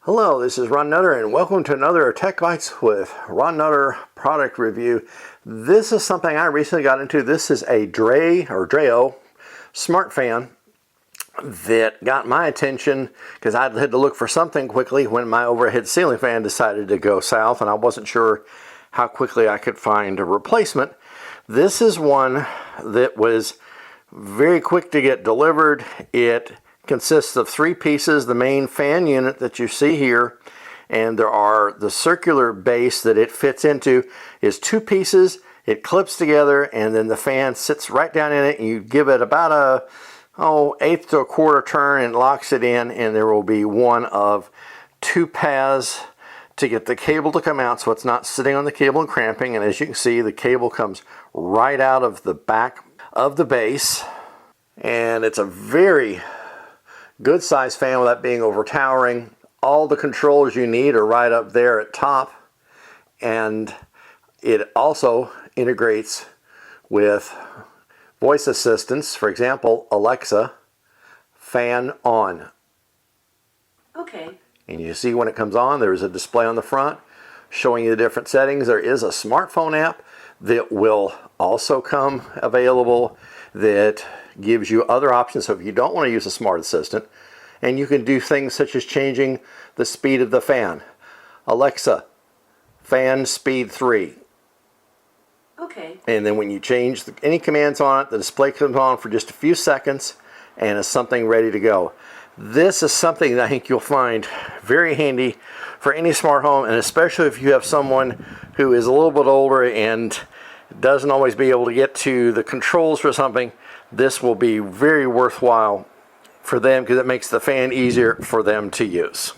Hello, this is Ron Nutter and welcome to another Tech Bites with Ron Nutter product review. This is something I recently got into. This is a DREO SmartFan that got my attention because I had to look for something quickly when my overhead ceiling fan decided to go south and I wasn't sure how quickly I could find a replacement. This is one that was very quick to get delivered. It consists of three pieces: the main fan unit that you see here, and there are the circular base that it fits into is two pieces. It clips together and then the fan sits right down in it, and you give it about a eighth to a quarter turn and locks it in, and there will be one of two paths to get the cable to come out so it's not sitting on the cable and cramping. And as you can see, the cable comes right out of the back of the base, and it's a very good size fan without being overtowering. All the controls you need are right up there at top, and it also integrates with voice assistants. For example, Alexa, fan on. Okay. And you see when it comes on, there's a display on the front showing you the different settings. There is a smartphone app that will also come available that gives you other options. So if you don't want to use a smart assistant, and you can do things such as changing the speed of the fan. Alexa, fan speed 3. Okay. And then when you change any commands on it, the display comes on for just a few seconds and is something ready to go. This is something that I think you'll find very handy for any smart home, and especially if you have someone who is a little bit older and doesn't always be able to get to the controls for something. This will be very worthwhile for them because it makes the fan easier for them to use.